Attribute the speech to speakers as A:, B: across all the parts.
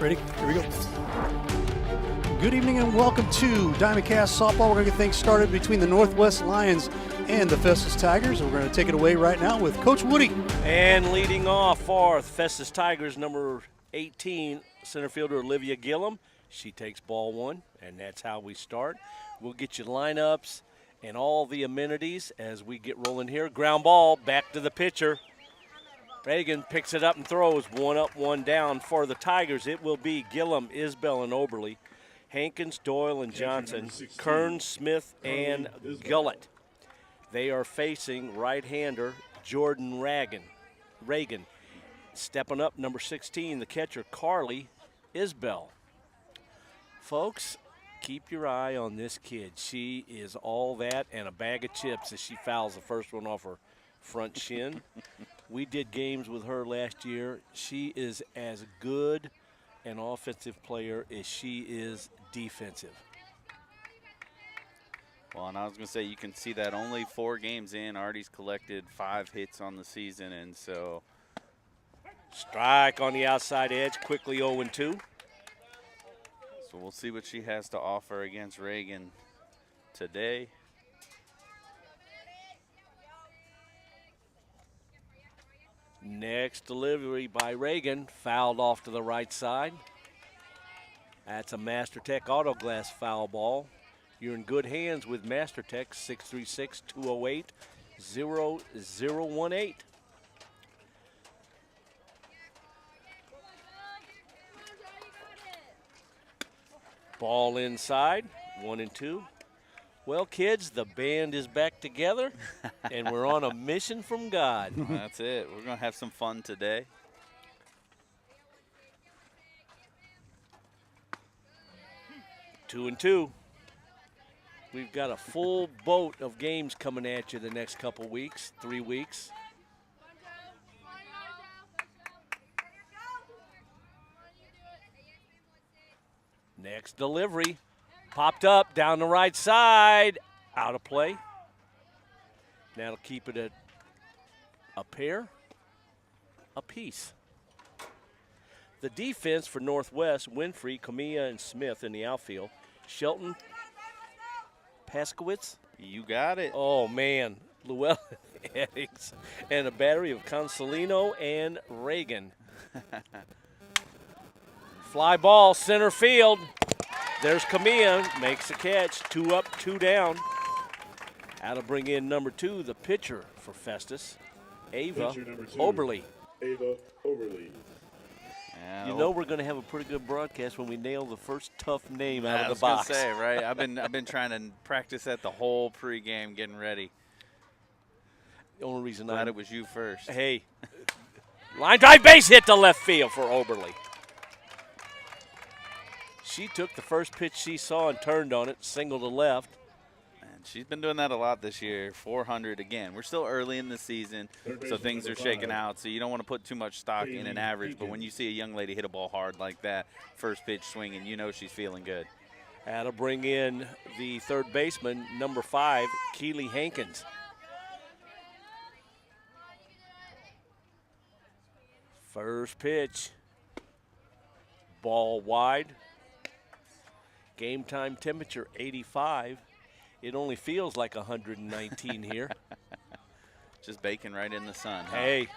A: Ready? Here we go. Good evening and welcome to Diamondcast Softball. We're going to get things started between the Northwest Lions and the Festus Tigers. We're going to take it away right now with Coach Woody.
B: And leading off for the Festus Tigers, number 18, center fielder Olivia Gillum. She takes ball one, and that's how we start. We'll get you lineups and all the amenities as we get rolling here. Ground ball back to the pitcher. Reagan picks it up and throws. One up, one down. For the Tigers, it will be Gillum, Isbell, and Oberly. Hankins, Doyle, and Johnson. Kern, Smith, and Gullett. They are facing right-hander Jordan Reagan. Stepping up, number 16, the catcher, Carly Isbell. Folks, keep your eye on this kid. She is all that and a bag of chips as she fouls the first one off her front shin. We did games with her last year. She is as good an offensive player as she is defensive.
C: Well, and I was going to say, you can see that only 4 games in, Artie's collected 5 hits on the season, and so.
B: Strike on the outside edge, quickly 0-2.
C: So we'll see what she has to offer against Reagan today.
B: Next delivery by Reagan, fouled off to the right side. That's a MasterTech Auto Glass foul ball. You're in good hands with MasterTech, 636-208-0018. Ball inside, 1-2. Well, kids, the band is back together, and we're on a mission from God.
C: That's it. We're going to have some fun today.
B: 2-2. We've got a full boat of games coming at you the next couple weeks, 3 weeks. Next delivery. Popped up down the right side. Out of play. That'll keep it at a pair apiece. The defense for Northwest, Winfrey, Camilla, and Smith in the outfield. Shelton, Paskowitz.
C: You got it.
B: Oh, man. Llewellyn Eddings. And a battery of Consolino and Reagan. Fly ball, center field. There's Camilla, makes a catch. 2 up, 2 down. That'll bring in number 2, the pitcher for Festus, Ava Oberly.
D: Ava Oberly.
C: Yeah,
B: You know we're going to have a pretty good broadcast when we nail the first tough name out of the box.
C: I was going to say, right? I've been trying to practice that the whole pregame, getting ready.
B: The only reason
C: Glad it was you first.
B: Hey, line drive base hit to left field for Oberly. She took the first pitch she saw and turned on it, single to left.
C: And she's been doing that a lot this year. 400 again. We're still early in the season, so things are shaking out. So you don't want to put too much stock in an average. But when you see a young lady hit a ball hard like that, first pitch swinging, you know she's feeling good.
B: That'll bring in the third baseman, number 5, Keely Hankins. First pitch. Ball wide. Game time temperature 85. It only feels like 119 here.
C: Just baking right in the sun. Huh?
B: Hey,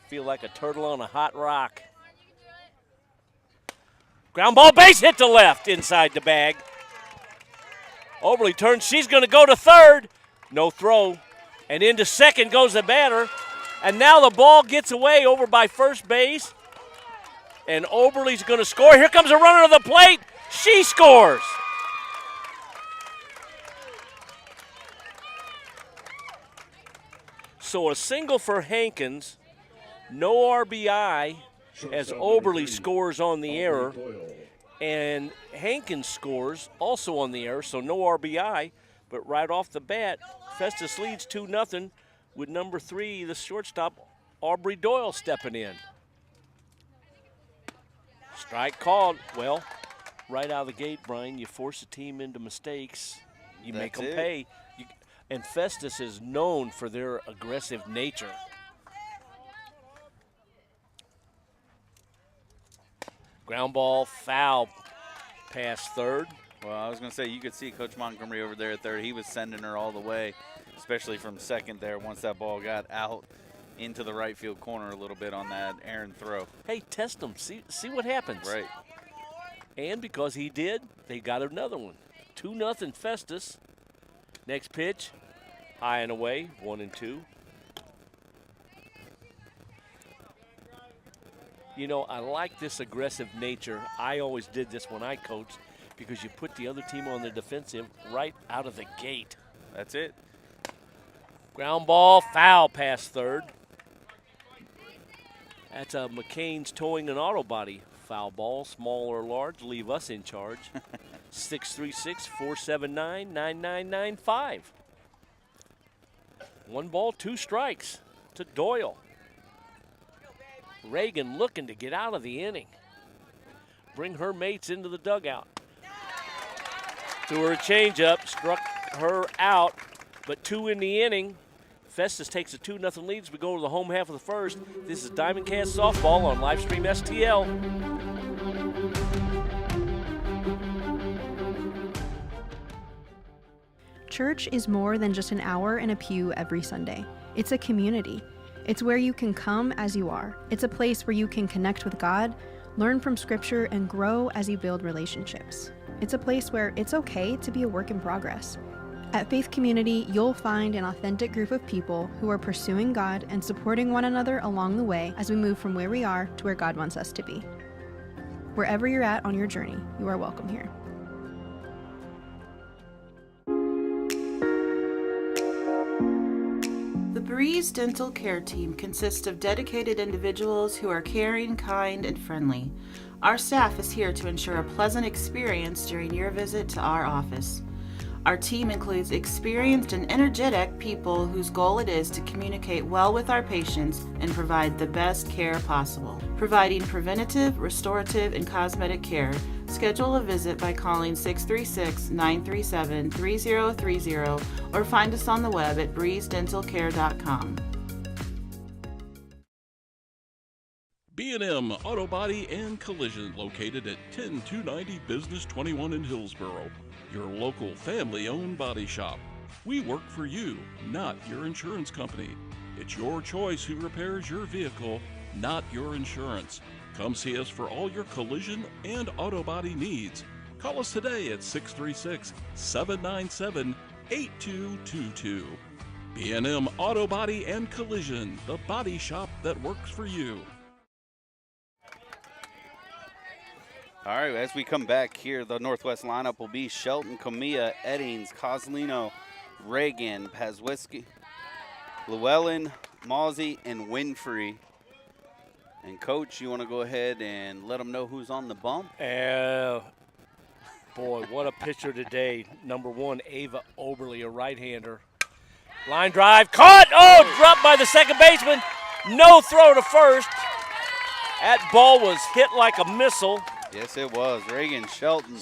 B: feel like a turtle on a hot rock. Ground ball base hit to left inside the bag. Oberly turns. She's going to go to third. No throw. And into second goes the batter. And now the ball gets away over by first base. And Oberly's going to score. Here comes a runner to the plate. She scores. So a single for Hankins, no RBI as Oberly scores on the error, and Hankins scores also on the error, so no RBI. But right off the bat, Festus leads 2-0 with number 3, the shortstop, Aubrey Doyle, stepping in. Strike called. Well, right out of the gate, Brian, you force a team into mistakes. You make them pay. And Festus is known for their aggressive nature. Ground ball, foul, past third.
C: Well, I was going to say, you could see Coach Montgomery over there at third. He was sending her all the way, especially from second there once that ball got out into the right field corner a little bit on that errant throw.
B: Hey, test him. See what happens.
C: Right.
B: And because he did, they got another one. 2-0 Festus. Next pitch, high and away, 1-2. You know, I like this aggressive nature. I always did this when I coached because you put the other team on the defensive right out of the gate.
C: That's it.
B: Ground ball, foul past third. That's a McCain's Towing and Auto Body foul ball, small or large, leave us in charge. 636-479-9995. 1 ball, 2 strikes to Doyle. Reagan looking to get out of the inning. Bring her mates into the dugout. Threw her a changeup, struck her out, but 2 in the inning. Festus takes a 2-0 lead as we go to the home half of the first. This is Diamond Cast Softball on Livestream STL.
E: Church is more than just an hour in a pew every Sunday. It's a community. It's where you can come as you are. It's a place where you can connect with God, learn from Scripture, and grow as you build relationships. It's a place where it's okay to be a work in progress. At Faith Community, you'll find an authentic group of people who are pursuing God and supporting one another along the way as we move from where we are to where God wants us to be. Wherever you're at on your journey, you are welcome here.
F: The Breeze Dental Care Team consists of dedicated individuals who are caring, kind, and friendly. Our staff is here to ensure a pleasant experience during your visit to our office. Our team includes experienced and energetic people whose goal it is to communicate well with our patients and provide the best care possible. Providing preventative, restorative, and cosmetic care, schedule a visit by calling 636-937-3030 or find us on the web at breezedentalcare.com.
G: B&M Auto Body and Collision, located at 10290 Business 21 in Hillsboro. Your local family-owned body shop. We work for you, not your insurance company. It's your choice who repairs your vehicle, not your insurance. Come see us for all your collision and auto body needs. Call us today at 636-797-8222. B&M Auto Body and Collision, the body shop that works for you.
C: All right, as we come back here, the Northwest lineup will be Shelton, Comia, Eddings, Coslino, Reagan, Pazwiski, Llewellyn, Mawsey, and Winfrey. And, Coach, you want to go ahead and let them know who's on the bump?
B: Boy, what a pitcher today. Number 1, Ava Oberly, a right-hander. Line drive, caught! Oh, dropped by the second baseman. No throw to first. That ball was hit like a missile.
C: Yes, it was. Reagan Shelton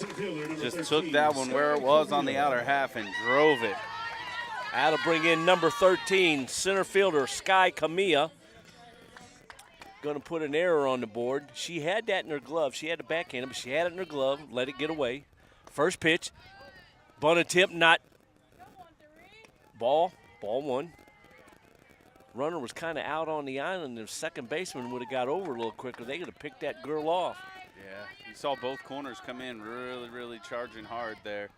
C: just took that one where it was on the outer half and drove it.
B: That'll bring in number 13, center fielder Sky Camilla. Going to put an error on the board. She had that in her glove. She had to backhand it, but she had it in her glove. Let it get away. First pitch. Bunted tip, not. Ball 1. Runner was kind of out on the island. The second baseman would have got over a little quicker. They could have picked that girl off.
C: Yeah, you saw both corners come in really, really charging hard there.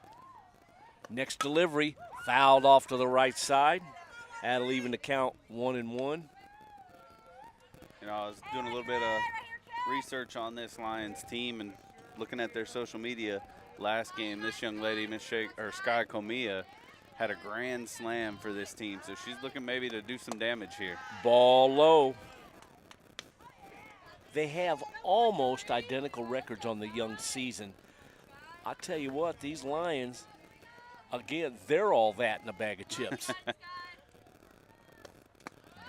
B: Next delivery, fouled off to the right side. That'll even the count 1-1.
C: You know, I was doing a little bit of research on this Lions team and looking at their social media last game. This young lady, Sky Comia, had a grand slam for this team, so she's looking maybe to do some damage here.
B: Ball low. They have almost identical records on the young season. I tell you what, these Lions, again, they're all that in a bag of chips.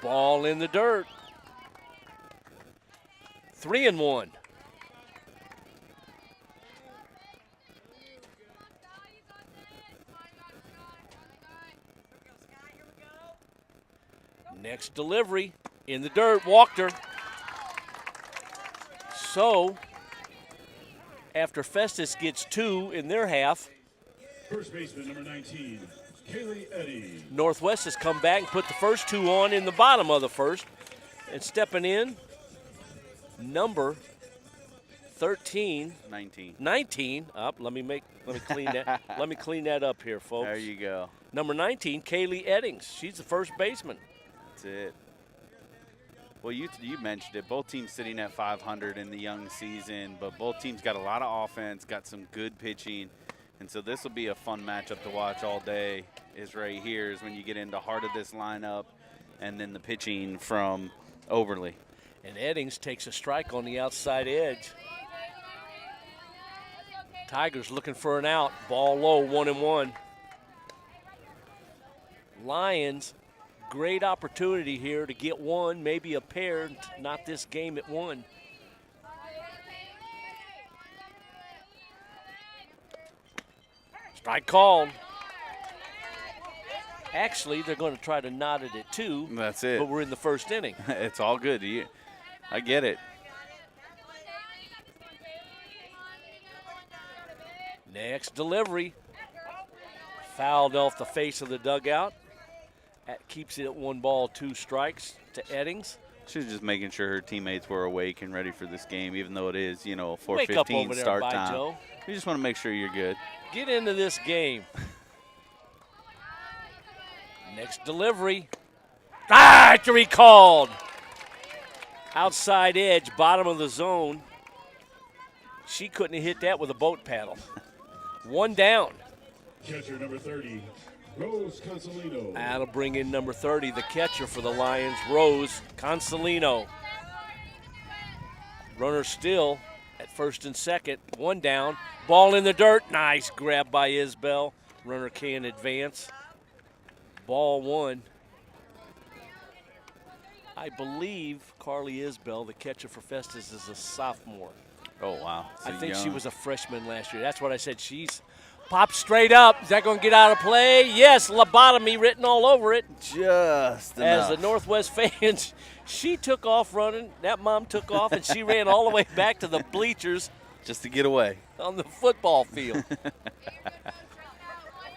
B: Ball in the dirt. 3-1. Next delivery in the dirt, walked her. So after Festus gets 2 in their half.
D: First baseman, number 19, Kaylee Eddy.
B: Northwest has come back and put the first 2 on in the bottom of the first. And stepping in, number 13. 19 up. Let me clean that. Let me clean that up here, folks.
C: There you go.
B: Number 19, Kaylee Eddings. She's the first baseman.
C: That's it. Well, you mentioned it. Both teams sitting at 500 in the young season, but both teams got a lot of offense, got some good pitching, and so this will be a fun matchup to watch all day. Is right here is when you get into heart of this lineup, and then the pitching from Oberly.
B: And Eddings takes a strike on the outside edge. Tigers looking for an out. Ball low, 1-1. Lions, great opportunity here to get one, maybe a pair, not this game at 1. Strike called. Actually, they're going to try to knot it at 2.
C: That's it.
B: But we're in the first inning.
C: It's all good. I get it.
B: Next delivery. Fouled off the face of the dugout. That keeps it at 1 ball, 2 strikes to Eddings.
C: She was just making sure her teammates were awake and ready for this game, even though it is, a
B: Wake up
C: 4:15
B: over there,
C: start
B: By
C: time.
B: Joe.
C: You just want to make sure you're good.
B: Get into this game. Next delivery. Three called. Outside edge, bottom of the zone. She couldn't have hit that with a boat paddle. 1 down.
D: Catcher, number 30, Rose Consolino.
B: That'll bring in number 30, the catcher for the Lions, Rose Consolino. Runner still at first and second. 1 down. Ball in the dirt. Nice grab by Isbell. Runner can advance. Ball 1. I believe Carly Isbell, the catcher for Festus, is a sophomore.
C: Oh, wow.
B: I think she
C: young.
B: was a freshman last year. That's what I said. She's popped straight up. Is that going to get out of play? Yes, lobotomy written all over it.
C: Just
B: As
C: enough.
B: the Northwest fans, she took off running. That mom took off, and she ran all the way back to the bleachers
C: Just to get away.
B: on the football field.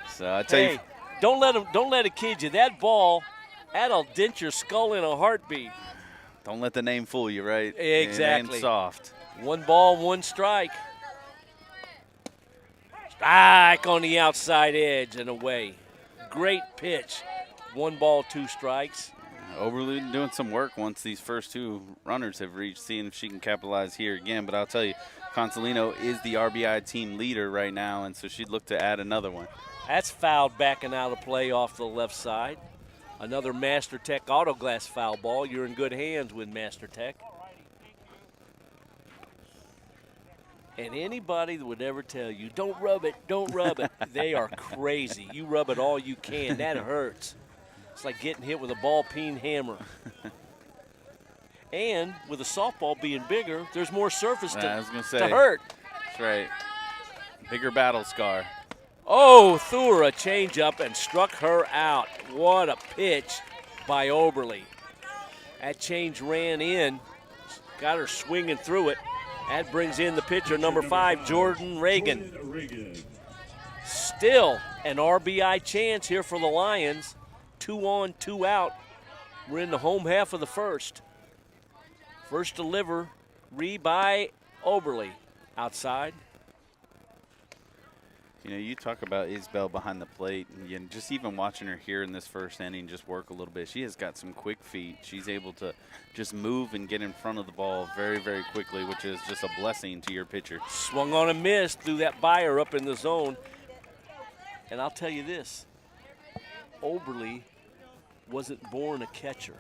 C: So I tell you,
B: Don't let it kid you. That ball, that'll dent your skull in a heartbeat.
C: don't let the name fool you, right?
B: Exactly.
C: And soft.
B: 1 ball, 1 strike. Strike on the outside edge and away. Great pitch. 1 ball, 2 strikes.
C: Oberly doing some work once these first 2 runners have reached, seeing if she can capitalize here again. But I'll tell you, Consolino is the RBI team leader right now, and so she'd look to add another one.
B: That's fouled backing out of play off the left side. Another Master Tech Autoglass foul ball. You're in good hands with Master Tech. And anybody that would ever tell you, don't rub it, they are crazy. You rub it all you can. That hurts. It's like getting hit with a ball-peen hammer. And with a softball being bigger, there's more surface
C: I was gonna say.
B: to hurt.
C: That's right. Bigger battle scar.
B: Oh, threw her a changeup and struck her out. What a pitch by Oberly. That change ran in, got her swinging through it. That brings in the pitcher, number 5, Jordan Reagan. Still an RBI chance here for the Lions. 2 on, 2 out. We're in the home half of the first. First delivery by Oberly. Outside.
C: You talk about Isbell behind the plate, and just even watching her here in this first inning just work a little bit. She has got some quick feet. She's able to just move and get in front of the ball very, very quickly, which is just a blessing to your pitcher.
B: Swung on a miss, threw that buyer up in the zone. And I'll tell you this, Oberly wasn't born a catcher.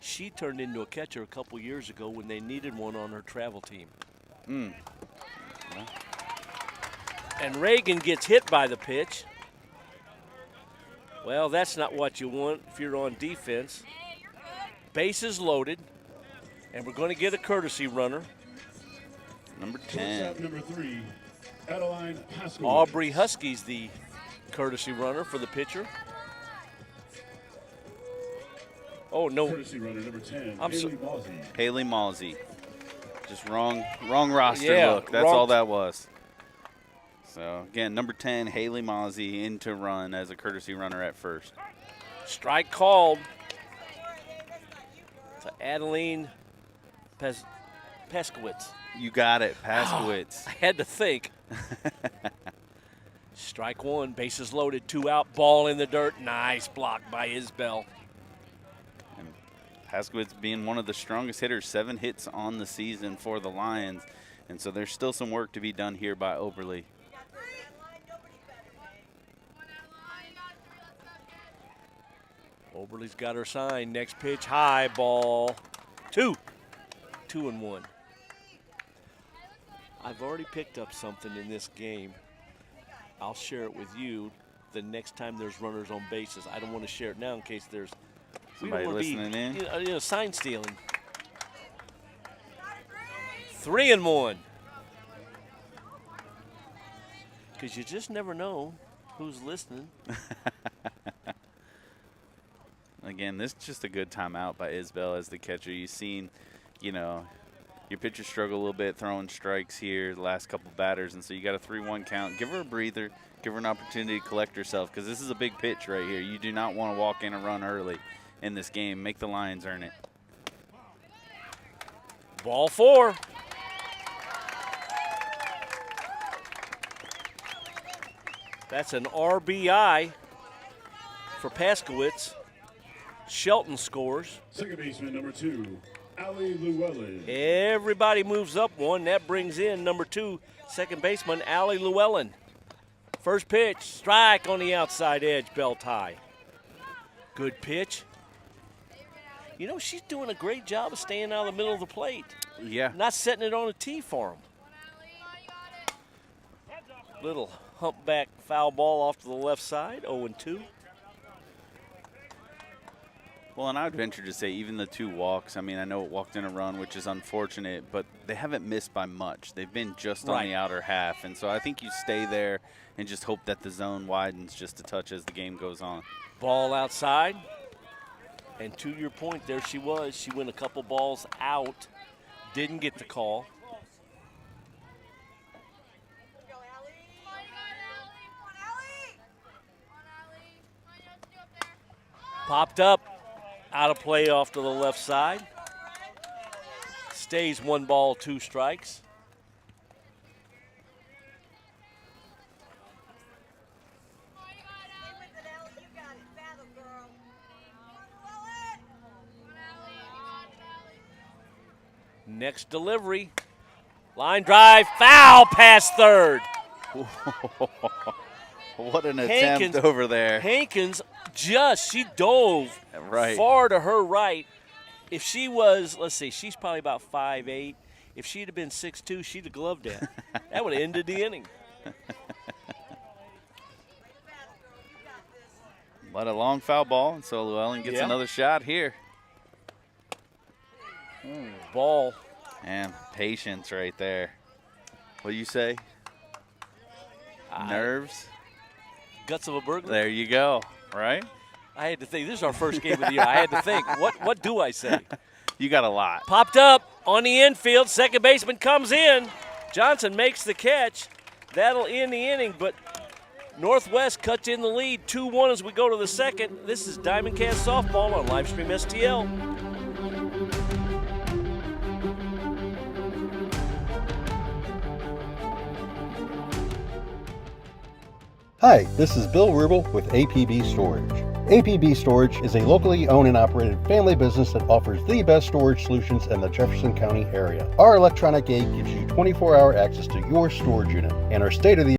B: She turned into a catcher a couple years ago when they needed one on her travel team. And Reagan gets hit by the pitch. Well, that's not what you want if you're on defense. Bases loaded, and we're going to get a courtesy runner.
C: Number
D: Shortstop
C: 10.
D: number 3, Adeline Paskowitz.
B: Aubrey Husky's the courtesy runner for the pitcher. Oh, no.
D: Courtesy runner number 10,
B: I'm so-
D: Haley Ballsy.
C: Haley Malsey. Just wrong roster
B: Yeah,
C: look. That's
B: wrong-
C: all that was. So, again, number 10, Haley Mozzie, in to run as a courtesy runner at first.
B: Strike called to Adeline Peskowitz.
C: You got it, Paskowitz.
B: I had to think. Strike one, bases loaded, 2 out, ball in the dirt. Nice block by Isbell.
C: And Paskowitz being one of the strongest hitters, 7 hits on the season for the Lions. And so there's still some work to be done here by Oberle.
B: Oberle's got her sign. Next pitch, high ball. 2 and 1. I've already picked up something in this game. I'll share it with you the next time there's runners on bases. I don't want to share it now in case there's
C: Somebody listening in?
B: You know, sign stealing. 3 and 1. Because you just never know who's listening.
C: Again, this is just a good timeout by Isbell as the catcher. You've seen, you know, your pitcher struggle a little bit throwing strikes here the last couple batters, and so you got a 3-1 count. Give her a breather. Give her an opportunity to collect herself because this is a big pitch right here. You do not want to walk in and run early in this game. Make the Lions earn it.
B: Ball 4. That's an RBI for Paskowitz. Shelton scores.
D: Second baseman number 2, Allie Llewellyn.
B: Everybody moves up 1. That brings in number 2, second baseman Allie Llewellyn. First pitch, strike on the outside edge, belt high. Good pitch. You know, she's doing a great job of staying out of the middle of the plate.
C: Yeah.
B: Not setting it on a tee for him. Little humpback foul ball off to the left side, 0-2.
C: Well, and I would venture to say even the 2 walks, I mean, I know it walked in a run, which is unfortunate, but they haven't missed by much. They've been just on the outer half, and so I think you stay there and just hope that the zone widens just a touch as the game goes on.
B: Ball outside, and to your point, there she was. She went a couple balls out, didn't get the call. Popped up. Out of play off to the left side. Stays 1 ball, 2 strikes. Next delivery. Line drive, foul past third.
C: What an attempt over there.
B: Hankins she dove
C: right
B: far to her right. If she was, let's see, she's probably about 5'8". If she'd have been 6'2", she'd have gloved that. That would have ended the inning.
C: But a long foul ball, and so Llewellyn gets another shot here.
B: Ball.
C: And patience right there. What do you say? Nerves?
B: Guts of a burglar.
C: There you go, right?
B: I had to think. This is our first game of the year. I had to think. What do I say?
C: You got a lot.
B: Popped up on the infield. Second baseman comes in. Johnson makes the catch. That'll end the inning, but Northwest cuts in the lead 2-1 as we go to the second. This is Diamond Cast Softball on Livestream STL.
H: Hi, this is Bill Rubel with APB Storage. APB Storage is a locally owned and operated family business that offers the best storage solutions in the Jefferson County area. Our electronic gate gives you 24-hour access to your storage unit, and our state-of-the-art